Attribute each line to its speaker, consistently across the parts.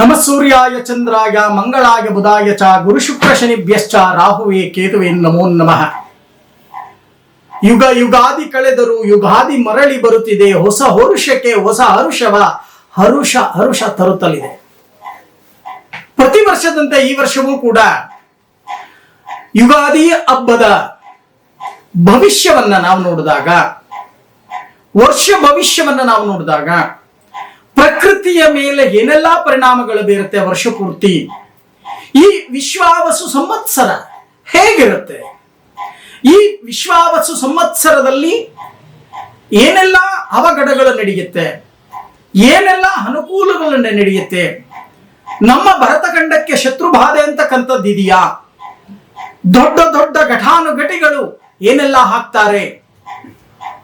Speaker 1: ನಮ ಸೂರ್ಯಾಯ ಚಂದ್ರಾಯ ಮಂಗಳಾಯ ಬುಧಾಯ ಚ ಗುರು ಶುಕ್ರ ಶನಿಭ್ಯಶ್ಚ ರಾಹುವೇ ಕೇತುವೆ ನಮೋ ನಮಃ. ಯುಗ ಯುಗಾದಿ ಕಳೆದರೂ ಯುಗಾದಿ ಮರಳಿ ಬರುತ್ತಿದೆ. ಹೊಸ ಹರುಷಕ್ಕೆ ಹೊಸ ಹರುಷ ತರುತ್ತಲಿದೆ. ಪ್ರತಿ ವರ್ಷದಂತೆ ಈ ವರ್ಷವೂ ಕೂಡ ಯುಗಾದಿ ಹಬ್ಬದ ಭವಿಷ್ಯವನ್ನ ನಾವು ನೋಡಿದಾಗ, ವರ್ಷ ಭವಿಷ್ಯವನ್ನ ನಾವು ನೋಡಿದಾಗ ಪ್ರಕೃತಿಯ ಮೇಲೆ ಏನೆಲ್ಲ ಪರಿಣಾಮಗಳು ಬೀರುತ್ತೆ ವರ್ಷ ಪೂರ್ತಿ, ಈ ವಿಶ್ವಾವಸು ಸಂವತ್ಸರ ಹೇಗಿರುತ್ತೆ, ಈ ವಿಶ್ವಾವಸು ಸಂವತ್ಸರದಲ್ಲಿ ಏನೆಲ್ಲ ಅವಘಡಗಳು ನಡೆಯುತ್ತೆ, ಏನೆಲ್ಲ ಅನುಕೂಲಗಳು ನಡೆಯುತ್ತೆ, ನಮ್ಮ ಭರತಖಂಡಕ್ಕೆ ಶತ್ರುಬಾಧೆ ಅಂತಕ್ಕಂಥದ್ದು ಇದೆಯಾ, ದೊಡ್ಡ ದೊಡ್ಡ ಘಟಾನುಘಟಿಗಳು ಏನೆಲ್ಲ ಹಾಕ್ತಾರೆ,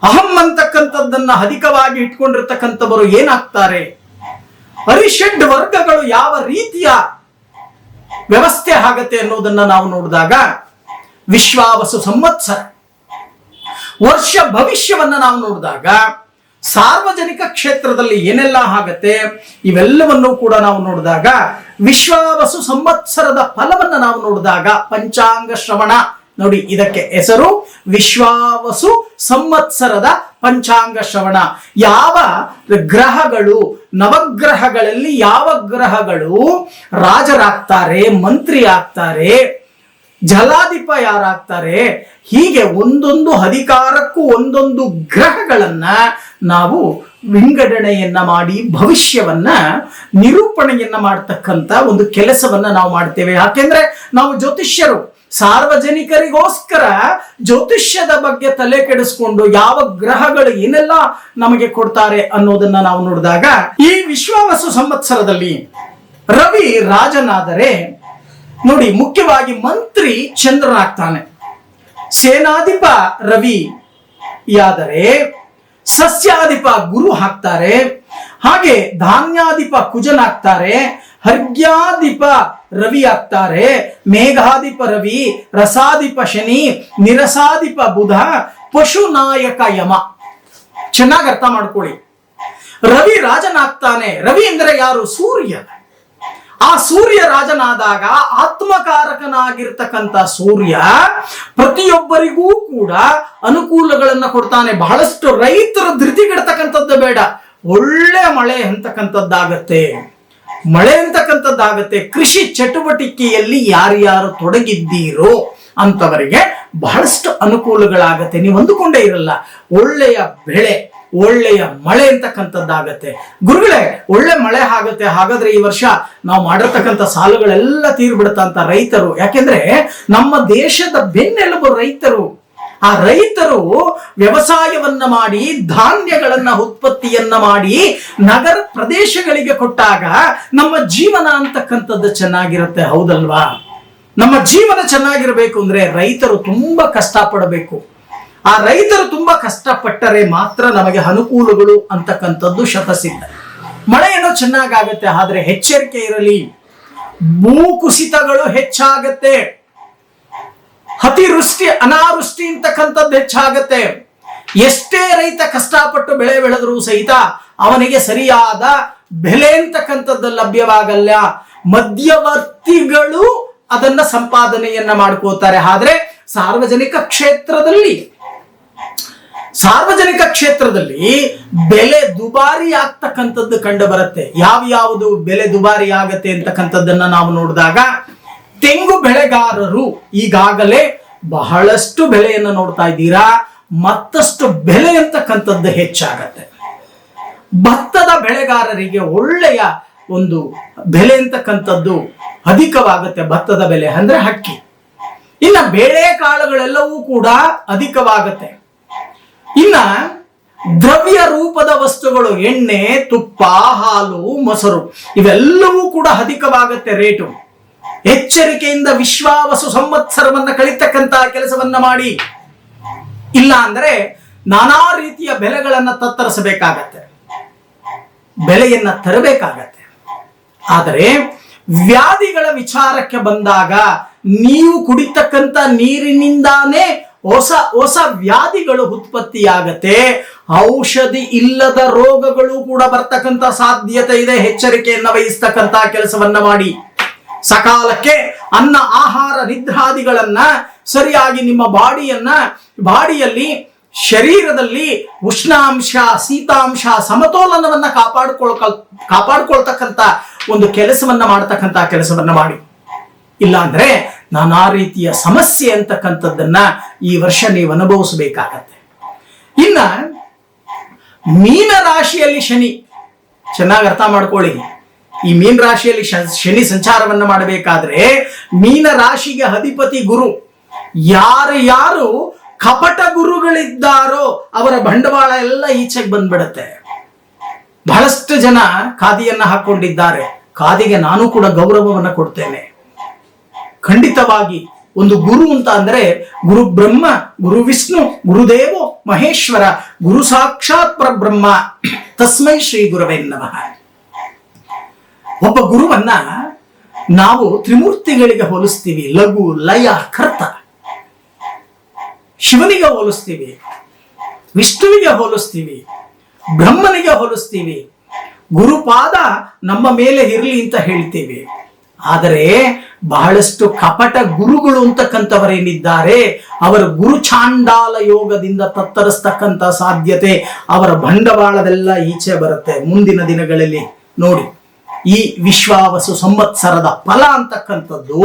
Speaker 1: ಅಹಂ ಅಂತಕ್ಕಂಥದ್ದನ್ನ ಅಧಿಕವಾಗಿ ಇಟ್ಕೊಂಡಿರ್ತಕ್ಕಂಥವರು ಏನಾಗ್ತಾರೆ, ಅರಿಷಡ್ ವರ್ಗಗಳು ಯಾವ ರೀತಿಯ ವ್ಯವಸ್ಥೆ ಆಗತ್ತೆ ಅನ್ನೋದನ್ನ ನಾವು ನೋಡಿದಾಗ ವಿಶ್ವಾವಸು ಸಂವತ್ಸರ ವರ್ಷ ಭವಿಷ್ಯವನ್ನ ನಾವು ನೋಡಿದಾಗ ಸಾರ್ವಜನಿಕ ಕ್ಷೇತ್ರದಲ್ಲಿ ಏನೆಲ್ಲ ಆಗತ್ತೆ ಇವೆಲ್ಲವನ್ನೂ ಕೂಡ ನಾವು ನೋಡಿದಾಗ ವಿಶ್ವಾವಸು ಸಂವತ್ಸರದ ಫಲವನ್ನ ನಾವು ನೋಡಿದಾಗ ಪಂಚಾಂಗ ಶ್ರವಣ ನೋಡಿ, ಇದಕ್ಕೆ ಹೆಸರು ವಿಶ್ವಾವಸು ಸಂವತ್ಸರದ ಪಂಚಾಂಗ ಶ್ರವಣ. ಯಾವ ಗ್ರಹಗಳು, ನವಗ್ರಹಗಳಲ್ಲಿ ಯಾವ ಗ್ರಹಗಳು ರಾಜರಾಗ್ತಾರೆ, ಮಂತ್ರಿ ಆಗ್ತಾರೆ, ಜಲಾಧಿಪ ಯಾರಾಗ್ತಾರೆ, ಹೀಗೆ ಒಂದೊಂದು ಅಧಿಕಾರಕ್ಕೂ ಒಂದೊಂದು ಗ್ರಹಗಳನ್ನ ನಾವು ವಿಂಗಡಣೆಯನ್ನ ಮಾಡಿ ಭವಿಷ್ಯವನ್ನ ನಿರೂಪಣೆಯನ್ನ ಮಾಡತಕ್ಕಂತ ಒಂದು ಕೆಲಸವನ್ನ ನಾವು ಮಾಡ್ತೇವೆ. ಯಾಕೆಂದ್ರೆ ನಾವು ಜ್ಯೋತಿಷ್ಯರು, ಸಾರ್ವಜನಿಕರಿಗೋಸ್ಕರ ಜ್ಯೋತಿಷ್ಯದ ಬಗ್ಗೆ ತಲೆ ಕೆಡಿಸ್ಕೊಂಡು ಯಾವ ಗ್ರಹಗಳು ಏನೆಲ್ಲ ನಮಗೆ ಕೊಡ್ತಾರೆ ಅನ್ನೋದನ್ನ ನಾವು ನೋಡಿದಾಗ ಈ ವಿಶ್ವಾವಸು ಸಂವತ್ಸರದಲ್ಲಿ ರವಿ ರಾಜನಾದರೆ ನೋಡಿ, ಮುಖ್ಯವಾಗಿ ಮಂತ್ರಿ ಚಂದ್ರನಾಗ್ತಾನೆ, ಸೇನಾಧಿಪ ರವಿ ಯಾದರೆ ಸಸ್ಯಾಧಿಪ ಗುರು ಹಾಕ್ತಾರೆ, ಹಾಗೆ ಧಾನ್ಯಾಧಿಪ ಕುಜನಾಗ್ತಾರೆ, ಹರ್ಗ್ಯಾಧಿಪ ರವಿ ಆಗ್ತಾರೆ, ಮೇಘಾಧಿಪ ರವಿ, ರಸಾಧಿಪ ಶನಿ, ನಿರಸಾಧಿಪ ಬುಧ, ಪಶುನಾಯಕ ಯಮ. ಚೆನ್ನಾಗಿ ಅರ್ಥ ಮಾಡ್ಕೊಳ್ಳಿ. ರವಿ ರಾಜನಾಗ್ತಾನೆ. ರವಿ ಎಂದರೆ ಯಾರು? ಸೂರ್ಯ. ಆ ಸೂರ್ಯ ರಾಜನಾದಾಗ ಆತ್ಮಕಾರಕನಾಗಿರ್ತಕ್ಕಂಥ ಸೂರ್ಯ ಪ್ರತಿಯೊಬ್ಬರಿಗೂ ಕೂಡ ಅನುಕೂಲಗಳನ್ನ ಕೊಡ್ತಾನೆ. ಬಹಳಷ್ಟು ರೈತರು ಧೃತಿಗೆಡ್ತಕ್ಕಂಥದ್ದು ಬೇಡ, ಒಳ್ಳೆ ಮಳೆ ಅಂತಕ್ಕಂಥದ್ದಾಗತ್ತೆ, ಮಳೆ ಅಂತಕ್ಕಂಥದ್ದಾಗತ್ತೆ. ಕೃಷಿ ಚಟುವಟಿಕೆಯಲ್ಲಿ ಯಾರ್ಯಾರು ತೊಡಗಿದ್ದೀರೋ ಅಂತವರಿಗೆ ಬಹಳಷ್ಟು ಅನುಕೂಲಗಳಾಗತ್ತೆ. ನೀವು ಅಂದುಕೊಂಡೇ ಇರಲ್ಲ, ಒಳ್ಳೆಯ ಬೆಳೆ, ಒಳ್ಳೆಯ ಮಳೆ ಅಂತಕ್ಕಂಥದ್ದಾಗತ್ತೆ. ಗುರುಗಳೇ, ಒಳ್ಳೆ ಮಳೆ ಆಗತ್ತೆ, ಹಾಗಾದ್ರೆ ಈ ವರ್ಷ ನಾವು ಮಾಡಿರ್ತಕ್ಕಂಥ ಸಾಲುಗಳೆಲ್ಲ ತೀರ್ಬಿಡುತ್ತ ಅಂತ ರೈತರು. ಯಾಕೆಂದ್ರೆ ನಮ್ಮ ದೇಶದ ಬೆನ್ನೆಲುಬು ರೈತರು. ಆ ರೈತರು ವ್ಯವಸಾಯವನ್ನ ಮಾಡಿ ಧಾನ್ಯಗಳನ್ನ ಉತ್ಪತ್ತಿಯನ್ನ ಮಾಡಿ ನಗರ ಪ್ರದೇಶಗಳಿಗೆ ಕೊಟ್ಟಾಗ ನಮ್ಮ ಜೀವನ ಅಂತಕ್ಕಂಥದ್ದು ಚೆನ್ನಾಗಿರುತ್ತೆ, ಹೌದಲ್ವಾ? ನಮ್ಮ ಜೀವನ ಚೆನ್ನಾಗಿರ್ಬೇಕು ಅಂದ್ರೆ ರೈತರು ತುಂಬಾ ಕಷ್ಟಪಡಬೇಕು. ಆ ರೈತರು ತುಂಬಾ ಕಷ್ಟಪಟ್ಟರೆ ಮಾತ್ರ ನಮಗೆ ಅನುಕೂಲಗಳು ಅಂತಕ್ಕಂಥದ್ದು ಶತಸಿದ್ಧ. ಮಳೆ ಏನೋ ಚೆನ್ನಾಗಾಗತ್ತೆ, ಆದ್ರೆ ಎಚ್ಚರಿಕೆ ಇರಲಿ, ಭೂಕುಸಿತಗಳು ಹೆಚ್ಚಾಗತ್ತೆ, ಅತಿವೃಷ್ಟಿ ಅನಾವೃಷ್ಟಿ ಅಂತಕ್ಕಂಥದ್ದು ಹೆಚ್ಚಾಗತ್ತೆ. ಎಷ್ಟೇ ರೈತ ಕಷ್ಟಪಟ್ಟು ಬೆಳೆ ಬೆಳೆದರೂ ಸಹಿತ ಅವನಿಗೆ ಸರಿಯಾದ ಬೆಲೆ ಅಂತಕ್ಕಂಥದ್ದು ಲಭ್ಯವಾಗಲ್ಲ. ಮಧ್ಯವರ್ತಿಗಳು ಅದನ್ನ ಸಂಪಾದನೆಯನ್ನ ಮಾಡ್ಕೋತಾರೆ. ಆದ್ರೆ ಸಾರ್ವಜನಿಕ ಕ್ಷೇತ್ರದಲ್ಲಿ ಬೆಲೆ ದುಬಾರಿ ಆಗ್ತಕ್ಕಂಥದ್ದು ಕಂಡು ಬರುತ್ತೆ. ಯಾವ್ಯಾವುದು ಬೆಲೆ ದುಬಾರಿ ಆಗತ್ತೆ ಅಂತಕ್ಕಂಥದ್ದನ್ನ ನಾವು ನೋಡಿದಾಗ ತೆಂಗು ಬೆಳೆಗಾರರು ಈಗಾಗಲೇ ಬಹಳಷ್ಟು ಬೆಲೆಯನ್ನು ನೋಡ್ತಾ ಇದ್ದೀರಾ, ಮತ್ತಷ್ಟು ಬೆಲೆ ಅಂತಕ್ಕಂಥದ್ದು ಹೆಚ್ಚಾಗತ್ತೆ. ಭತ್ತದ ಬೆಳೆಗಾರರಿಗೆ ಒಳ್ಳೆಯ ಒಂದು ಬೆಲೆ ಅಂತಕ್ಕಂಥದ್ದು ಅಧಿಕವಾಗುತ್ತೆ. ಭತ್ತದ ಬೆಲೆ ಅಂದ್ರೆ ಅಕ್ಕಿ. ಇನ್ನ ಬೇಳೆಕಾಳುಗಳೆಲ್ಲವೂ ಕೂಡ ಅಧಿಕವಾಗುತ್ತೆ. ಇನ್ನ ದ್ರವ್ಯ ರೂಪದ ವಸ್ತುಗಳು, ಎಣ್ಣೆ, ತುಪ್ಪ, ಹಾಲು, ಮೊಸರು ಇವೆಲ್ಲವೂ ಕೂಡ ಅಧಿಕವಾಗುತ್ತೆ ರೇಟು. ಎಚ್ಚರಿಕೆಯಿಂದ ವಿಶ್ವಾವಸು ಸಂವತ್ಸರವನ್ನ ಕಳಿತಕ್ಕಂತ ಕೆಲಸವನ್ನ ಮಾಡಿ, ಇಲ್ಲ ಅಂದ್ರೆ ನಾನಾ ರೀತಿಯ ಬೆಲೆಗಳನ್ನ ತತ್ತರಿಸಬೇಕಾಗತ್ತೆ, ಬೆಲೆಯನ್ನ ತರಬೇಕಾಗತ್ತೆ. ಆದರೆ ವ್ಯಾಧಿಗಳ ವಿಚಾರಕ್ಕೆ ಬಂದಾಗ ನೀವು ಕುಡಿತಕ್ಕಂತ ನೀರಿನಿಂದಾನೇ ಹೊಸ ಹೊಸ ವ್ಯಾಧಿಗಳು ಉತ್ಪತ್ತಿಯಾಗತ್ತೆ. ಔಷಧಿ ಇಲ್ಲದ ರೋಗಗಳು ಕೂಡ ಬರ್ತಕ್ಕಂಥ ಸಾಧ್ಯತೆ ಇದೆ. ಎಚ್ಚರಿಕೆಯನ್ನ ವಹಿಸ್ತಕ್ಕಂಥ ಕೆಲಸವನ್ನ ಮಾಡಿ. ಸಕಾಲಕ್ಕೆ ಅನ್ನ, ಆಹಾರ, ನಿದ್ರಾದಿಗಳನ್ನ ಸರಿಯಾಗಿ ನಿಮ್ಮ ಬಾಡಿಯಲ್ಲಿ ಶರೀರದಲ್ಲಿ ಉಷ್ಣಾಂಶ, ಶೀತಾಂಶ ಸಮತೋಲನವನ್ನ ಕಾಪಾಡ್ಕೊಳ್ತಕ್ಕಂಥ ಒಂದು ಕೆಲಸವನ್ನ ಮಾಡತಕ್ಕಂಥ ಕೆಲಸವನ್ನ ಮಾಡಿ. ಇಲ್ಲ ಅಂದ್ರೆ ನಾನಾ ರೀತಿಯ ಸಮಸ್ಯೆ ಅಂತಕ್ಕಂಥದ್ದನ್ನ ಈ ವರ್ಷ ನೀವು ಅನುಭವಿಸಬೇಕಾಗತ್ತೆ. ಇನ್ನ ಮೀನ ರಾಶಿಯಲ್ಲಿ ಶನಿ, ಚೆನ್ನಾಗಿ ಅರ್ಥ ಮಾಡ್ಕೊಳ್ಳಿ. ಈ ಮೀನ ರಾಶಿಯಲ್ಲಿ ಶನಿ ಸಂಚಾರವನ್ನ ಮಾಡಬೇಕಾದ್ರೆ ಮೀನ ರಾಶಿಗೆ ಅಧಿಪತಿ ಗುರು. ಯಾರು ಕಪಟ ಗುರುಗಳಿದ್ದಾರೋ ಅವರ ಬಂಡವಾಳ ಎಲ್ಲ ಈಚೆಗೆ ಬಂದ್ಬಿಡತ್ತೆ. ಬಹಳಷ್ಟು ಜನ ಖಾದಿಯನ್ನ ಹಾಕೊಂಡಿದ್ದಾರೆ. ಖಾದಿಗೆ ನಾನು ಕೂಡ ಗೌರವವನ್ನ ಕೊಡ್ತೇನೆ. ಖಂಡಿತವಾಗಿ ಒಂದು ಗುರು ಅಂತ ಅಂದ್ರೆ ಗುರು ಬ್ರಹ್ಮ, ಗುರು ವಿಷ್ಣು, ಗುರುದೇವೋ ಮಹೇಶ್ವರ, ಗುರು ಸಾಕ್ಷಾತ್ ಪರಬ್ರಹ್ಮ, ತಸ್ಮೈ ಶ್ರೀ ಗುರವೇ ನಮಃ. ಒಬ್ಬ ಗುರುವನ್ನ ನಾವು ತ್ರಿಮೂರ್ತಿಗಳಿಗೆ ಹೋಲಿಸ್ತೀವಿ. ಲಘು, ಲಯ, ಕರ್ತ. ಶಿವನಿಗೆ ಹೋಲಿಸ್ತೀವಿ, ವಿಷ್ಣುವಿಗೆ ಹೋಲಿಸ್ತೀವಿ, ಬ್ರಹ್ಮನಿಗೆ ಹೋಲಿಸ್ತೀವಿ. ಗುರುಪಾದ ನಮ್ಮ ಮೇಲೆ ಇರಲಿ ಅಂತ ಹೇಳ್ತೀವಿ. ಆದರೆ ಬಹಳಷ್ಟು ಕಪಟ ಗುರುಗಳು ಅಂತಕ್ಕಂಥವರೇನಿದ್ದಾರೆ ಅವರ ಗುರು ಚಾಂಡಾಲ ಯೋಗದಿಂದ ತತ್ತರಿಸ್ತಕ್ಕಂಥ ಸಾಧ್ಯತೆ, ಅವರ ಬಂಡವಾಳವೆಲ್ಲ ಈಚೆ ಬರುತ್ತೆ ಮುಂದಿನ ದಿನಗಳಲ್ಲಿ. ನೋಡಿ, ಈ ವಿಶ್ವಾವಸು ಸಂವತ್ಸರದ ಫಲ ಅಂತಕ್ಕಂಥದ್ದು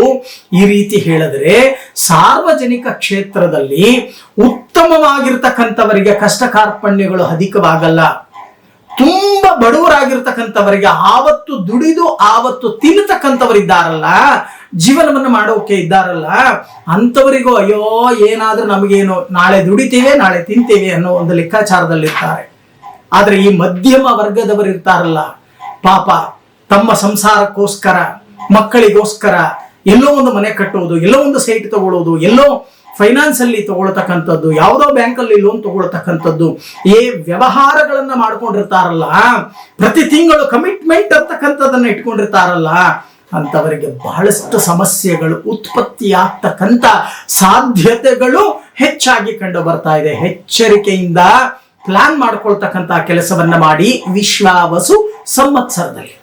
Speaker 1: ಈ ರೀತಿ ಹೇಳಿದ್ರೆ, ಸಾರ್ವಜನಿಕ ಕ್ಷೇತ್ರದಲ್ಲಿ ಉತ್ತಮವಾಗಿರ್ತಕ್ಕಂಥವರಿಗೆ ಕಷ್ಟ ಕಾರ್ಪಣ್ಯಗಳು ಅಧಿಕವಾಗಲ್ಲ. ತುಂಬಾ ಬಡವರಾಗಿರ್ತಕ್ಕಂಥವರಿಗೆ ಆವತ್ತು ದುಡಿದು ಆವತ್ತು ತಿನ್ನತಕ್ಕಂಥವರಿದ್ದಾರಲ್ಲ, ಜೀವನವನ್ನು ಮಾಡೋಕೆ ಇದ್ದಾರಲ್ಲ, ಅಂಥವರಿಗೂ ಅಯ್ಯೋ ಏನಾದ್ರೂ ನಮಗೇನು, ನಾಳೆ ದುಡಿತೀವಿ ನಾಳೆ ತಿಂತೀವಿ ಅನ್ನೋ ಒಂದು ಲೆಕ್ಕಾಚಾರದಲ್ಲಿರ್ತಾರೆ. ಆದ್ರೆ ಈ ಮಧ್ಯಮ ವರ್ಗದವರು ಇರ್ತಾರಲ್ಲ, ಪಾಪ ತಮ್ಮ ಸಂಸಾರಕ್ಕೋಸ್ಕರ, ಮಕ್ಕಳಿಗೋಸ್ಕರ ಎಲ್ಲೋ ಒಂದು ಮನೆ ಕಟ್ಟುವುದು, ಎಲ್ಲೋ ಒಂದು ಸೈಟ್ ತಗೊಳ್ಳೋದು, ಎಲ್ಲೋ ಫೈನಾನ್ಸ್ ಅಲ್ಲಿ ತಗೊಳ್ತಕ್ಕಂಥದ್ದು, ಯಾವುದೋ ಬ್ಯಾಂಕ್ ಅಲ್ಲಿ ಲೋನ್ ತಗೊಳ್ತಕ್ಕಂಥದ್ದು, ಈ ವ್ಯವಹಾರಗಳನ್ನ ಮಾಡ್ಕೊಂಡಿರ್ತಾರಲ್ಲ, ಪ್ರತಿ ತಿಂಗಳು ಕಮಿಟ್ಮೆಂಟ್ ಅಂತಕ್ಕಂಥದ್ದನ್ನ ಇಟ್ಕೊಂಡಿರ್ತಾರಲ್ಲ, ಅಂತವರಿಗೆ ಬಹಳಷ್ಟು ಸಮಸ್ಯೆಗಳು ಉತ್ಪತ್ತಿಯಾಗ್ತಕ್ಕಂಥ ಸಾಧ್ಯತೆಗಳು ಹೆಚ್ಚಾಗಿ ಕಂಡು ಬರ್ತಾ ಇದೆ. ಎಚ್ಚರಿಕೆಯಿಂದ ಪ್ಲಾನ್ ಮಾಡ್ಕೊಳ್ತಕ್ಕಂಥ ಕೆಲಸವನ್ನ ಮಾಡಿ ವಿಶ್ವಾವಸು ಸಂವತ್ಸರದಲ್ಲಿ.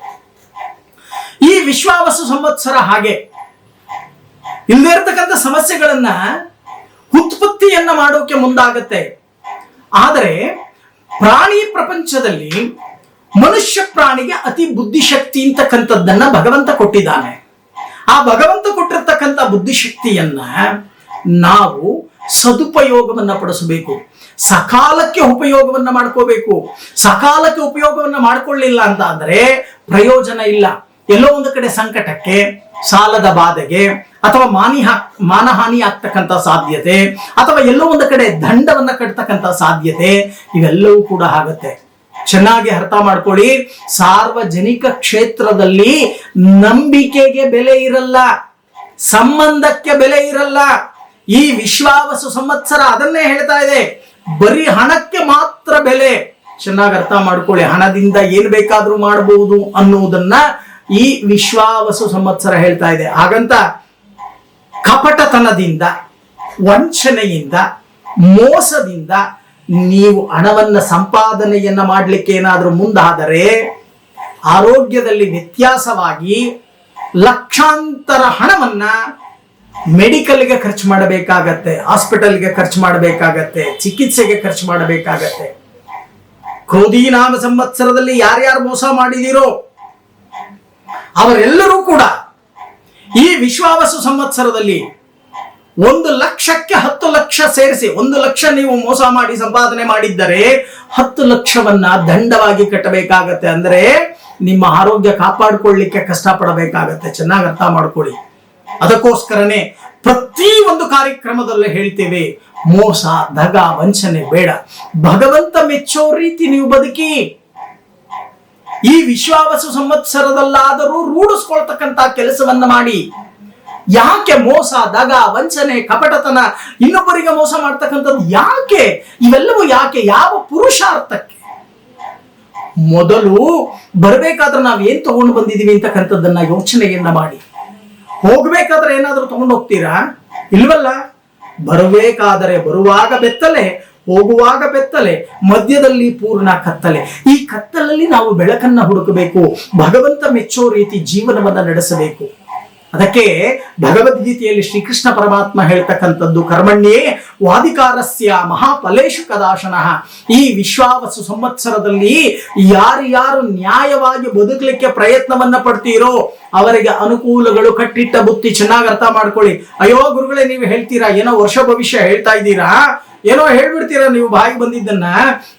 Speaker 1: ಈ ವಿಶ್ವಾವಸು ಸಂವತ್ಸರ ಹಾಗೆ ಇಲ್ಲದೆ ಇರತಕ್ಕಂಥ ಸಮಸ್ಯೆಗಳನ್ನ ಉತ್ಪತ್ತಿಯನ್ನ ಮಾಡೋಕೆ ಮುಂದಾಗತ್ತೆ. ಆದರೆ ಪ್ರಾಣಿ ಪ್ರಪಂಚದಲ್ಲಿ ಮನುಷ್ಯ ಪ್ರಾಣಿಗೆ ಅತಿ ಬುದ್ಧಿಶಕ್ತಿ ಅಂತಕ್ಕಂಥದ್ದನ್ನ ಭಗವಂತ ಕೊಟ್ಟಿದ್ದಾನೆ. ಆ ಭಗವಂತ ಕೊಟ್ಟಿರ್ತಕ್ಕಂಥ ಬುದ್ಧಿಶಕ್ತಿಯನ್ನ ನಾವು ಸದುಪಯೋಗವನ್ನ ಪಡಿಸಬೇಕು. ಸಕಾಲಕ್ಕೆ ಉಪಯೋಗವನ್ನ ಮಾಡ್ಕೋಬೇಕು. ಸಕಾಲಕ್ಕೆ ಉಪಯೋಗವನ್ನ ಮಾಡ್ಕೊಳ್ಳಿಲ್ಲ ಅಂತ ಅಂದ್ರೆ ಪ್ರಯೋಜನ ಇಲ್ಲ. ಎಲ್ಲೋ ಒಂದು ಕಡೆ ಸಂಕಟಕ್ಕೆ, ಸಾಲದ ಬಾಧೆಗೆ, ಅಥವಾ ಮಾನಹಾನಿ ಆಗ್ತಕ್ಕಂಥ ಸಾಧ್ಯತೆ, ಅಥವಾ ಎಲ್ಲೋ ಒಂದು ಕಡೆ ದಂಡವನ್ನ ಕಟ್ತಕ್ಕಂಥ ಸಾಧ್ಯತೆ, ಇವೆಲ್ಲವೂ ಕೂಡ ಆಗುತ್ತೆ. ಚೆನ್ನಾಗಿ ಅರ್ಥ ಮಾಡ್ಕೊಳ್ಳಿ. ಸಾರ್ವಜನಿಕ ಕ್ಷೇತ್ರದಲ್ಲಿ ನಂಬಿಕೆಗೆ ಬೆಲೆ ಇರಲ್ಲ, ಸಂಬಂಧಕ್ಕೆ ಬೆಲೆ ಇರಲ್ಲ. ಈ ವಿಶ್ವಾವಸು ಸಂವತ್ಸರ ಅದನ್ನೇ ಹೇಳ್ತಾ ಇದೆ. ಬರೀ ಹಣಕ್ಕೆ ಮಾತ್ರ ಬೆಲೆ. ಚೆನ್ನಾಗಿ ಅರ್ಥ ಮಾಡ್ಕೊಳ್ಳಿ. ಹಣದಿಂದ ಏನ್ ಬೇಕಾದ್ರೂ ಮಾಡಬಹುದು ಅನ್ನುವುದನ್ನ ಈ ವಿಶ್ವಾವಸು ಸಂವತ್ಸರ ಹೇಳ್ತಾ ಇದೆ. ಹಾಗಂತ ಕಪಟತನದಿಂದ, ವಂಚನೆಯಿಂದ, ಮೋಸದಿಂದ ನೀವು ಹಣವನ್ನ ಸಂಪಾದನೆಯನ್ನ ಮಾಡ್ಲಿಕ್ಕೆ ಏನಾದ್ರೂ ಮುಂದಾದರೆ ಆರೋಗ್ಯದಲ್ಲಿ ವ್ಯತ್ಯಾಸವಾಗಿ ಲಕ್ಷಾಂತರ ಹಣವನ್ನ ಮೆಡಿಕಲ್ಗೆ ಖರ್ಚು ಮಾಡಬೇಕಾಗತ್ತೆ, ಹಾಸ್ಪಿಟಲ್ಗೆ ಖರ್ಚು ಮಾಡಬೇಕಾಗತ್ತೆ, ಚಿಕಿತ್ಸೆಗೆ ಖರ್ಚು ಮಾಡಬೇಕಾಗತ್ತೆ. ಕ್ರೋಧಿ ನಾಮ ಸಂವತ್ಸರದಲ್ಲಿ ಯಾರ್ಯಾರು ಮೋಸ ಮಾಡಿದಿರೋ ಅವರೆಲ್ಲರೂ ಕೂಡ ಈ ವಿಶ್ವಾವಸು ಸಂವತ್ಸರದಲ್ಲಿ 1 ಲಕ್ಷಕ್ಕೆ 10 ಲಕ್ಷ ಸೇರಿಸಿ, 1 ಲಕ್ಷ ನೀವು ಮೋಸ ಮಾಡಿ ಸಂಪಾದನೆ ಮಾಡಿದ್ದರೆ 10 ಲಕ್ಷವನ್ನ ದಂಡವಾಗಿ ಕಟ್ಟಬೇಕಾಗತ್ತೆ. ಅಂದ್ರೆ ನಿಮ್ಮ ಆರೋಗ್ಯ ಕಾಪಾಡಿಕೊಳ್ಳಿಕ್ಕೆ ಕಷ್ಟಪಡಬೇಕಾಗತ್ತೆ. ಚೆನ್ನಾಗಿ ಅರ್ಥ ಮಾಡ್ಕೊಳ್ಳಿ. ಅದಕ್ಕೋಸ್ಕರನೇ ಪ್ರತಿ ಒಂದು ಕಾರ್ಯಕ್ರಮದಲ್ಲೇ ಹೇಳ್ತೇವೆ, ಮೋಸ, ದಗ, ವಂಚನೆ ಬೇಡ. ಭಗವಂತ ಮೆಚ್ಚೋ ರೀತಿ ನೀವು ಬದುಕಿ. ಈ ವಿಶ್ವಾವಸು ಸಂವತ್ಸರದಲ್ಲಾದರೂ ರೂಢಿಸ್ಕೊಳ್ತಕ್ಕಂಥ ಕೆಲಸವನ್ನ ಮಾಡಿ. ಯಾಕೆ ಮೋಸ, ದಗ, ವಂಚನೆ, ಕಪಟತನ, ಇನ್ನೊಬ್ಬರಿಗೆ ಮೋಸ ಮಾಡ್ತಕ್ಕಂಥದ್ದು ಯಾಕೆ? ಇವೆಲ್ಲವೂ ಯಾಕೆ? ಯಾವ ಪುರುಷಾರ್ಥಕ್ಕೆ? ಮೊದಲು ಬರಬೇಕಾದ್ರೆ ನಾವ್ ಏನ್ ತಗೊಂಡು ಬಂದಿದೀವಿ ಅಂತಕ್ಕಂಥದ್ದನ್ನ ಯೋಚನೆಯನ್ನ ಮಾಡಿ. ಹೋಗ್ಬೇಕಾದ್ರೆ ಏನಾದ್ರೂ ತಗೊಂಡು ಹೋಗ್ತೀರಾ? ಇಲ್ವಲ್ಲ. ಬರಬೇಕಾದರೆ ಬರುವಾಗ ಬೆತ್ತಲೆ, ಹೋಗುವಾಗ ಬೆತ್ತಲೆ, ಮಧ್ಯದಲ್ಲಿ ಪೂರ್ಣ ಕತ್ತಲೆ. ಈ ಕತ್ತಲಲ್ಲಿ ನಾವು ಬೆಳಕನ್ನ ಹುಡುಕಬೇಕು, ಭಗವಂತ ಮೆಚ್ಚೋ ರೀತಿ ಜೀವನವನ್ನ ನಡೆಸಬೇಕು. ಅದಕ್ಕೆ ಭಗವದ್ಗೀತೆಯಲ್ಲಿ ಶ್ರೀಕೃಷ್ಣ ಪರಮಾತ್ಮ ಹೇಳ್ತಕ್ಕಂಥದ್ದು, ಕರ್ಮಣ್ಯೇ ವಾದಿಕಾರಸ್ಯ ಮಹಾಫಲೇಶು ಕದಾಶನಃ. ಈ ವಿಶ್ವಾವಸು ಸಂವತ್ಸರದಲ್ಲಿ ಯಾರ್ಯಾರು ನ್ಯಾಯವಾಗಿ ಬದುಕಲಿಕ್ಕೆ ಪ್ರಯತ್ನವನ್ನ ಪಡ್ತೀರೋ ಅವರಿಗೆ ಅನುಕೂಲಗಳು ಕಟ್ಟಿಟ್ಟ ಬುತ್ತಿ. ಚೆನ್ನಾಗಿ ಅರ್ಥ ಮಾಡ್ಕೊಳ್ಳಿ. ಅಯ್ಯೋ ಗುರುಗಳೇ, ನೀವು ಹೇಳ್ತೀರಾ, ಏನೋ ವರ್ಷ ಭವಿಷ್ಯ ಹೇಳ್ತಾ ಇದ್ದೀರಾ, ಏನೋ ಹೇಳ್ಬಿಡ್ತೀರಾ ನೀವು ಬಾಯಿಗೆ ಬಂದಿದ್ದನ್ನ.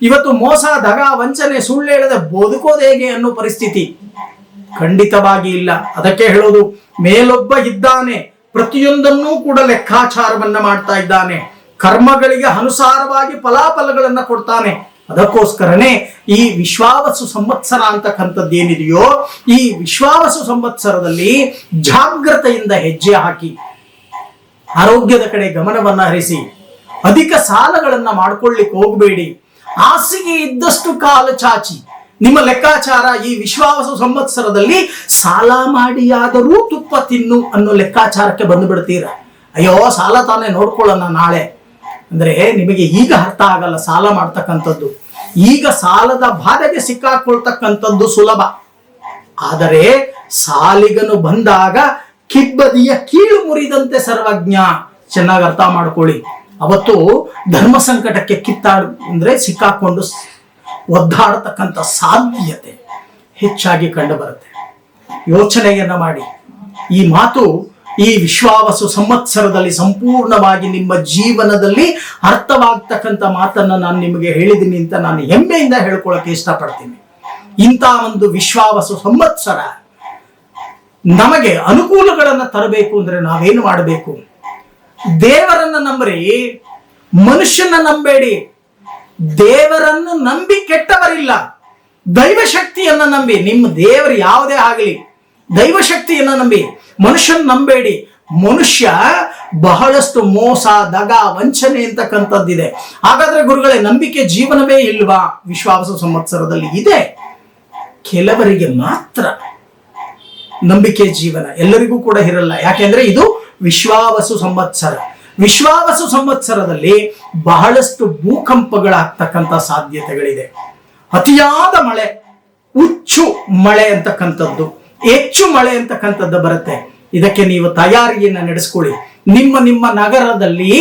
Speaker 1: ಇವತ್ತು ಮೋಸ, ದಗ, ವಂಚನೆ, ಸುಳ್ಳು ಹೇಳದೆ ಬದುಕೋದು ಹೇಗೆ ಅನ್ನೋ ಪರಿಸ್ಥಿತಿ ಖಂಡಿತವಾಗಿ ಇಲ್ಲ. ಅದಕ್ಕೆ ಹೇಳೋದು, ಮೇಲೊಬ್ಬ ಇದ್ದಾನೆ, ಪ್ರತಿಯೊಂದನ್ನೂ ಕೂಡ ಲೆಕ್ಕಾಚಾರವನ್ನ ಮಾಡ್ತಾ ಇದ್ದಾನೆ, ಕರ್ಮಗಳಿಗೆ ಅನುಸಾರವಾಗಿ ಫಲಾಫಲಗಳನ್ನ ಕೊಡ್ತಾನೆ. ಅದಕ್ಕೋಸ್ಕರನೇ ಈ ವಿಶ್ವಾವಸು ಸಂವತ್ಸರ ಅಂತಕ್ಕಂಥದ್ದೇನಿದೆಯೋ, ಈ ವಿಶ್ವಾವಸು ಸಂವತ್ಸರದಲ್ಲಿ ಜಾಗ್ರತೆಯಿಂದ ಹೆಜ್ಜೆ ಹಾಕಿ, ಆರೋಗ್ಯದ ಕಡೆ ಗಮನವನ್ನ ಹರಿಸಿ, ಅಧಿಕ ಸಾಲಗಳನ್ನ ಮಾಡ್ಕೊಳ್ಳಿಕ್ಕೆ ಹೋಗಬೇಡಿ. ಹಾಸಿಗೆ ಇದ್ದಷ್ಟು ಕಾಲ ಚಾಚಿ. ನಿಮ್ಮ ಲೆಕ್ಕಾಚಾರ ಈ ವಿಶ್ವಾವಸು ಸಂವತ್ಸರದಲ್ಲಿ ಸಾಲ ಮಾಡಿಯಾದರೂ ತುಪ್ಪ ತಿನ್ನು ಅನ್ನೋ ಲೆಕ್ಕಾಚಾರಕ್ಕೆ ಬಂದು ಬಿಡ್ತೀರ. ಅಯ್ಯೋ ಸಾಲ ತಾನೇ ನೋಡ್ಕೊಳ್ಳೋಣ ನಾಳೆ ಅಂದ್ರೆ ನಿಮಗೆ ಈಗ ಅರ್ಥ ಆಗಲ್ಲ ಸಾಲ ಮಾಡ್ತಕ್ಕಂಥದ್ದು. ಈಗ ಸಾಲದ ಬಾಧೆಗೆ ಸಿಕ್ಕಾಕೊಳ್ತಕ್ಕಂಥದ್ದು ಸುಲಭ. ಆದರೆ ಸಾಲಿಗನು ಬಂದಾಗ ಕಿಬ್ಬದಿಯ ಕೀಳು ಮುರಿದಂತೆ ಸರ್ವಜ್ಞ. ಚೆನ್ನಾಗಿ ಅರ್ಥ ಮಾಡ್ಕೊಳ್ಳಿ. ಅವತ್ತು ಧರ್ಮ ಸಂಕಟಕ್ಕೆ ಸಿಕ್ಕಾಕೊಂಡು ಒದ್ದಾಡತಕ್ಕಂಥ ಸಾಧ್ಯತೆ ಹೆಚ್ಚಾಗಿ ಕಂಡು ಬರುತ್ತೆ. ಯೋಚನೆಯನ್ನ ಮಾಡಿ. ಈ ಮಾತು ಈ ವಿಶ್ವಾವಸು ಸಂವತ್ಸರದಲ್ಲಿ ಸಂಪೂರ್ಣವಾಗಿ ನಿಮ್ಮ ಜೀವನದಲ್ಲಿ ಅರ್ಥವಾಗ್ತಕ್ಕಂಥ ಮಾತನ್ನ ನಾನು ನಿಮಗೆ ಹೇಳಿದ್ದೀನಿ ಅಂತ ನಾನು ಹೆಮ್ಮೆಯಿಂದ ಹೇಳ್ಕೊಳ್ಳೋಕೆ ಇಷ್ಟಪಡ್ತೀನಿ. ಇಂಥ ಒಂದು ವಿಶ್ವಾವಸು ಸಂವತ್ಸರ ನಮಗೆ ಅನುಕೂಲಗಳನ್ನ ತರಬೇಕು ಅಂದ್ರೆ ನಾವೇನು ಮಾಡಬೇಕು? ದೇವರನ್ನ ನಂಬ್ರಿ, ಮನುಷ್ಯನ ನಂಬೇಡಿ. ದೇವರನ್ನು ನಂಬಿ ಕೆಟ್ಟವರಿಲ್ಲ. ದೈವಶಕ್ತಿಯನ್ನ ನಂಬಿ. ನಿಮ್ಮ ದೇವರು ಯಾವುದೇ ಆಗಲಿ ದೈವಶಕ್ತಿಯನ್ನ ನಂಬಿ, ಮನುಷ್ಯನ ನಂಬೇಡಿ. ಮನುಷ್ಯ ಬಹಳಷ್ಟು ಮೋಸ, ದಗ, ವಂಚನೆ ಅಂತಕ್ಕಂಥದ್ದಿದೆ. ಹಾಗಾದ್ರೆ ಗುರುಗಳೇ, ನಂಬಿಕೆ ಜೀವನವೇ ಇಲ್ವಾ? ವಿಶ್ವಾವಸು ಸಂವತ್ಸರದಲ್ಲಿ ಇದೆ. ಕೆಲವರಿಗೆ ಮಾತ್ರ ನಂಬಿಕೆ ಜೀವನ, ಎಲ್ಲರಿಗೂ ಕೂಡ ಇರಲ್ಲ. ಯಾಕೆಂದ್ರೆ ಇದು ವಿಶ್ವಾವಸು ಸಂವತ್ಸರ. ವಿಶ್ವಾವಸು ಸಂವತ್ಸರದಲ್ಲಿ ಬಹಳಷ್ಟು ಭೂಕಂಪಗಳಾಗ್ತಕ್ಕಂಥ ಸಾಧ್ಯತೆಗಳಿದೆ. ಅತಿಯಾದ ಮಳೆ, ಹುಚ್ಚು ಮಳೆ ಅಂತಕ್ಕಂಥದ್ದು, ಹೆಚ್ಚು ಮಳೆ ಅಂತಕ್ಕಂಥದ್ದು ಬರುತ್ತೆ. ಇದಕ್ಕೆ ನೀವು ತಯಾರಿಯನ್ನ ನಡೆಸ್ಕೊಳ್ಳಿ. ನಿಮ್ಮ ನಗರದಲ್ಲಿ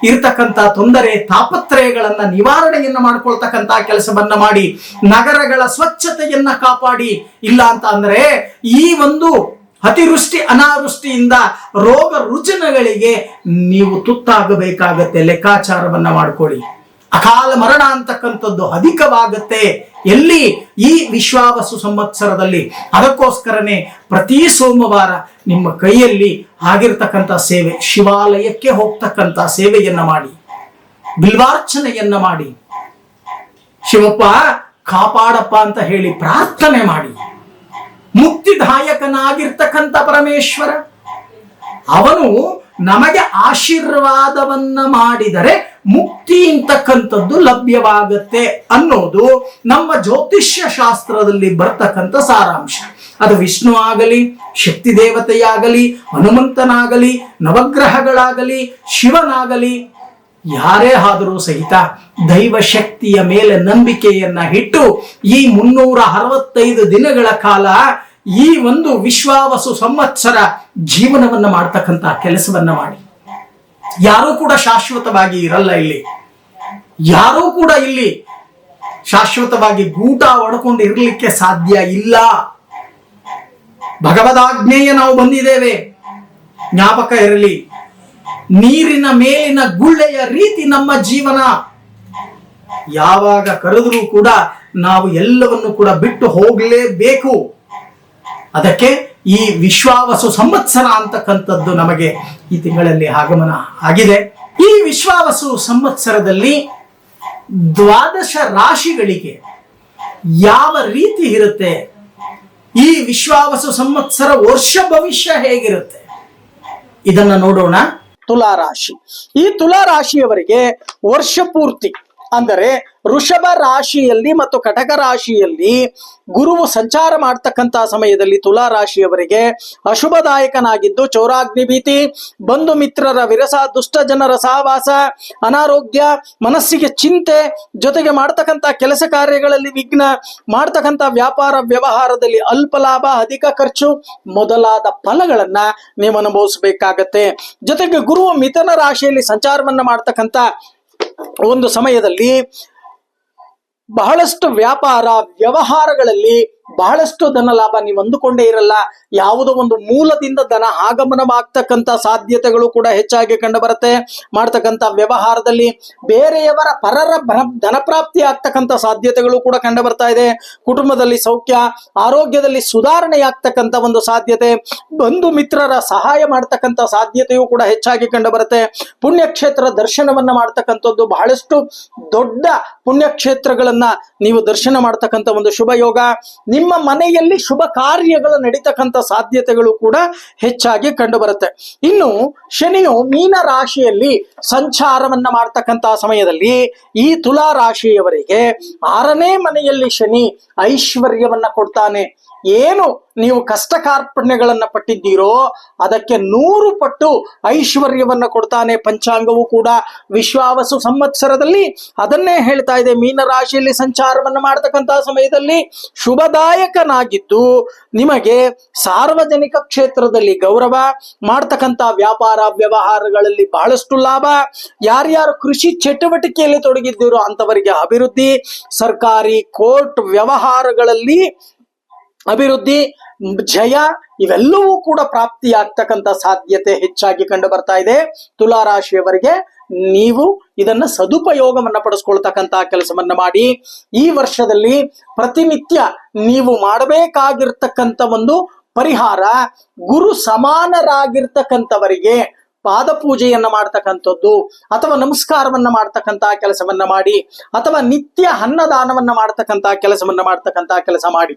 Speaker 1: ಇರತಕ್ಕಂಥ ತೊಂದರೆ, ತಾಪತ್ರಯಗಳನ್ನ ನಿವಾರಣೆಯನ್ನ ಮಾಡ್ಕೊಳ್ತಕ್ಕಂಥ ಕೆಲಸವನ್ನ ಮಾಡಿ, ನಗರಗಳ ಸ್ವಚ್ಛತೆಯನ್ನ ಕಾಪಾಡಿ. ಇಲ್ಲ ಅಂತ ಅಂದ್ರೆ ಈ ಒಂದು ಅತಿವೃಷ್ಟಿ ಅನಾವೃಷ್ಟಿಯಿಂದ ರೋಗ ರುಜಿನಗಳಿಗೆ ನೀವು ತುತ್ತಾಗಬೇಕಾಗತ್ತೆ. ಲೆಕ್ಕಾಚಾರವನ್ನ ಮಾಡ್ಕೊಳ್ಳಿ. ಅಕಾಲ ಮರಣ ಅಂತಕ್ಕಂಥದ್ದು ಅಧಿಕವಾಗುತ್ತೆ ಎಲ್ಲಿ? ಈ ವಿಶ್ವಾವಸು ಸಂವತ್ಸರದಲ್ಲಿ. ಅದಕ್ಕೋಸ್ಕರನೇ ಪ್ರತಿ ಸೋಮವಾರ ನಿಮ್ಮ ಕೈಯಲ್ಲಿ ಆಗಿರ್ತಕ್ಕಂಥ ಸೇವೆ, ಶಿವಾಲಯಕ್ಕೆ ಹೋಗ್ತಕ್ಕಂಥ ಸೇವೆಯನ್ನ ಮಾಡಿ, ಬಿಲ್ವಾರ್ಚನೆಯನ್ನ ಮಾಡಿ, ಶಿವಪ್ಪ ಕಾಪಾಡಪ್ಪ ಅಂತ ಹೇಳಿ ಪ್ರಾರ್ಥನೆ ಮಾಡಿ. ಮುಕ್ತಿದಾಯಕನಾಗಿರ್ತಕ್ಕಂಥ ಪರಮೇಶ್ವರ ಅವನು ನಮಗೆ ಆಶೀರ್ವಾದವನ್ನ ಮಾಡಿದರೆ ಮುಕ್ತಿ ಅಂತಕ್ಕಂಥದ್ದು ಲಭ್ಯವಾಗತ್ತೆ ಅನ್ನೋದು ನಮ್ಮ ಜ್ಯೋತಿಷ್ಯ ಶಾಸ್ತ್ರದಲ್ಲಿ ಬರ್ತಕ್ಕಂಥ ಸಾರಾಂಶ. ಅದು ವಿಷ್ಣು ಆಗಲಿ, ಶಕ್ತಿ ದೇವತೆಯಾಗಲಿ, ಹನುಮಂತನಾಗಲಿ, ನವಗ್ರಹಗಳಾಗಲಿ, ಶಿವನಾಗಲಿ, ಯಾರೇ ಆದರೂ ಸಹಿತ ದೈವ ಶಕ್ತಿಯ ಮೇಲೆ ನಂಬಿಕೆಯನ್ನ ಇಟ್ಟು ಈ 365 ದಿನಗಳ ಕಾಲ ಈ ಒಂದು ವಿಶ್ವಾವಸು ಸಂವತ್ಸರ ಜೀವನವನ್ನ ಮಾಡ್ತಕ್ಕಂಥ ಕೆಲಸವನ್ನ ಮಾಡಿ. ಯಾರೂ ಕೂಡ ಶಾಶ್ವತವಾಗಿ ಇರಲ್ಲ ಇಲ್ಲಿ. ಯಾರೂ ಕೂಡ ಇಲ್ಲಿ ಶಾಶ್ವತವಾಗಿ ಗೂಟ ಒಡ್ಕೊಂಡು ಇರಲಿಕ್ಕೆ ಸಾಧ್ಯ ಇಲ್ಲ. ಭಗವದಾಜ್ಞೆಯ ನಾವು ಬಂದಿದ್ದೇವೆ, ಜ್ಞಾಪಕ ಇರಲಿ. ನೀರಿನ ಮೇಲಿನ ಗುಳ್ಳೆಯ ರೀತಿ ನಮ್ಮ ಜೀವನ. ಯಾವಾಗ ಕರೆದರೂ ಕೂಡ ನಾವು ಎಲ್ಲವನ್ನು ಕೂಡ ಬಿಟ್ಟು ಹೋಗಲೇಬೇಕು. ಅದಕ್ಕೆ ಈ ವಿಶ್ವಾವಸು ಸಂವತ್ಸರ ಅಂತಕ್ಕಂಥದ್ದು ನಮಗೆ ಈ ತಿಂಗಳಲ್ಲಿ ಆಗಮನ ಆಗಿದೆ. ಈ ವಿಶ್ವಾವಸು ಸಂವತ್ಸರದಲ್ಲಿ 12 ರಾಶಿಗಳಿಗೆ ಯಾವ ರೀತಿ ಇರುತ್ತೆ, ಈ ವಿಶ್ವಾವಸು ಸಂವತ್ಸರ ವರ್ಷ ಭವಿಷ್ಯ ಹೇಗಿರುತ್ತೆ ಇದನ್ನ ನೋಡೋಣ. ತುಲಾ ರಾಶಿ. ಈ ತುಲಾ ರಾಶಿಯವರಿಗೆ ವರ್ಷ ಪೂರ್ತಿ ಅಂದರೆ ವೃಷಭ ರಾಶಿಯಲ್ಲಿ ಮತ್ತು ಕಟಕ ರಾಶಿಯಲ್ಲಿ ಗುರುವು ಸಂಚಾರ ಮಾಡ್ತಕ್ಕಂಥ ಸಮಯದಲ್ಲಿ ತುಲಾ ರಾಶಿಯವರಿಗೆ ಅಶುಭದಾಯಕನಾಗಿದ್ದು ಚೌರಾಗ್ನಿ ಭೀತಿ, ಬಂಧು ಮಿತ್ರರ ವಿರಸ, ದುಷ್ಟ ಜನರ ಸಹವಾಸ, ಅನಾರೋಗ್ಯ, ಮನಸ್ಸಿಗೆ ಚಿಂತೆ, ಜೊತೆಗೆ ಮಾಡ್ತಕ್ಕಂಥ ಕೆಲಸ ಕಾರ್ಯಗಳಲ್ಲಿ ವಿಘ್ನ, ಮಾಡ್ತಕ್ಕಂಥ ವ್ಯಾಪಾರ ವ್ಯವಹಾರದಲ್ಲಿ ಅಲ್ಪ ಲಾಭ, ಅಧಿಕ ಖರ್ಚು ಮೊದಲಾದ ಫಲಗಳನ್ನ ನೀವು ಅನುಭವಿಸಬೇಕಾಗತ್ತೆ. ಜೊತೆಗೆ ಗುರುವು ಮಿಥುನ ರಾಶಿಯಲ್ಲಿ ಸಂಚಾರವನ್ನ ಮಾಡ್ತಕ್ಕಂಥ ಒಂದು ಸಮಯದಲ್ಲಿ ಬಹಳಷ್ಟು ವ್ಯಾಪಾರ ವ್ಯವಹಾರಗಳಲ್ಲಿ ಬಹಳಷ್ಟು ಧನ ಲಾಭ ನೀವು ಅಂದುಕೊಂಡೇ ಇರಲ್ಲ. ಯಾವುದೋ ಒಂದು ಮೂಲದಿಂದ ಧನ ಆಗಮನವಾಗ್ತಕ್ಕಂಥ ಸಾಧ್ಯತೆಗಳು ಕೂಡ ಹೆಚ್ಚಾಗಿ ಕಂಡು ಬರುತ್ತೆ. ಮಾಡ್ತಕ್ಕಂಥ ವ್ಯವಹಾರದಲ್ಲಿ ಬೇರೆಯವರ ಪರರ ಧನ ಪ್ರಾಪ್ತಿ ಆಗ್ತಕ್ಕಂಥ ಸಾಧ್ಯತೆಗಳು ಕೂಡ ಕಂಡು ಬರ್ತಾ ಇದೆ. ಕುಟುಂಬದಲ್ಲಿ ಸೌಖ್ಯ, ಆರೋಗ್ಯದಲ್ಲಿ ಸುಧಾರಣೆ ಆಗ್ತಕ್ಕಂಥ ಒಂದು ಸಾಧ್ಯತೆ, ಬಂಧು ಮಿತ್ರರ ಸಹಾಯ ಮಾಡ್ತಕ್ಕಂಥ ಸಾಧ್ಯತೆಯೂ ಕೂಡ ಹೆಚ್ಚಾಗಿ ಕಂಡು ಬರುತ್ತೆ. ಪುಣ್ಯಕ್ಷೇತ್ರ ದರ್ಶನವನ್ನ ಮಾಡ್ತಕ್ಕಂಥದ್ದು, ಬಹಳಷ್ಟು ದೊಡ್ಡ ಪುಣ್ಯಕ್ಷೇತ್ರಗಳನ್ನ ನೀವು ದರ್ಶನ ಮಾಡ್ತಕ್ಕಂಥ ಒಂದು ಶುಭ ಯೋಗ. ನಿಮ್ಮ ಮನೆಯಲ್ಲಿ ಶುಭ ಕಾರ್ಯಗಳು ನಡೀತಕ್ಕಂಥ ಸಾಧ್ಯತೆಗಳು ಕೂಡ ಹೆಚ್ಚಾಗಿ ಕಂಡು ಬರುತ್ತೆ. ಇನ್ನು ಶನಿಯು ಮೀನ ರಾಶಿಯಲ್ಲಿ ಸಂಚಾರವನ್ನ ಮಾಡ್ತಕ್ಕಂಥ ಸಮಯದಲ್ಲಿ ಈ ತುಲಾ ರಾಶಿಯವರಿಗೆ 6ನೇ ಮನೆಯಲ್ಲಿ ಶನಿ ಐಶ್ವರ್ಯವನ್ನ ಕೊಡ್ತಾನೆ. ಏನು ನೀವು ಕಷ್ಟ ಕಾರ್ಪಣ್ಯಗಳನ್ನ ಪಟ್ಟಿದ್ದೀರೋ ಅದಕ್ಕೆ 100 ಪಟ್ಟು ಐಶ್ವರ್ಯವನ್ನ ಕೊಡ್ತಾನೆ. ಪಂಚಾಂಗವು ಕೂಡ ವಿಶ್ವಾವಸು ಸಂವತ್ಸರದಲ್ಲಿ ಅದನ್ನೇ ಹೇಳ್ತಾ ಇದೆ. ಮೀನ ರಾಶಿಯಲ್ಲಿ ಸಂಚಾರವನ್ನ ಮಾಡತಕ್ಕಂತಹ ಸಮಯದಲ್ಲಿ ಶುಭದಾಯಕನಾಗಿದ್ದು ನಿಮಗೆ ಸಾರ್ವಜನಿಕ ಕ್ಷೇತ್ರದಲ್ಲಿ ಗೌರವ, ಮಾಡ್ತಕ್ಕಂಥ ವ್ಯಾಪಾರ ವ್ಯವಹಾರಗಳಲ್ಲಿ ಬಹಳಷ್ಟು ಲಾಭ, ಯಾರ್ಯಾರು ಕೃಷಿ ಚಟುವಟಿಕೆಯಲ್ಲಿ ತೊಡಗಿದ್ದೀರೋ ಅಂತವರಿಗೆ ಅಭಿವೃದ್ಧಿ, ಸರ್ಕಾರಿ ಕೋರ್ಟ್ ವ್ಯವಹಾರಗಳಲ್ಲಿ ಅಭಿವೃದ್ಧಿ, ಜಯ ಇವೆಲ್ಲವೂ ಕೂಡ ಪ್ರಾಪ್ತಿಯಾಗ್ತಕ್ಕಂಥ ಸಾಧ್ಯತೆ ಹೆಚ್ಚಾಗಿ ಕಂಡು ಬರ್ತಾ ಇದೆ. ತುಲಾ ರಾಶಿಯವರಿಗೆ ನೀವು ಇದನ್ನ ಸದುಪಯೋಗವನ್ನ ಪಡಿಸ್ಕೊಳ್ತಕ್ಕಂಥ ಕೆಲಸವನ್ನ ಮಾಡಿ. ಈ ವರ್ಷದಲ್ಲಿ ಪ್ರತಿನಿತ್ಯ ನೀವು ಮಾಡಬೇಕಾಗಿರ್ತಕ್ಕಂಥ ಒಂದು ಪರಿಹಾರ, ಗುರು ಸಮಾನರಾಗಿರ್ತಕ್ಕಂಥವರಿಗೆ ಪಾದ ಪೂಜೆಯನ್ನ ಮಾಡ್ತಕ್ಕಂಥದ್ದು ಅಥವಾ ನಮಸ್ಕಾರವನ್ನ ಮಾಡ್ತಕ್ಕಂಥ ಕೆಲಸವನ್ನ ಮಾಡಿ, ಅಥವಾ ನಿತ್ಯ ಅನ್ನದಾನವನ್ನ ಮಾಡ್ತಕ್ಕಂಥ ಕೆಲಸ ಮಾಡಿ.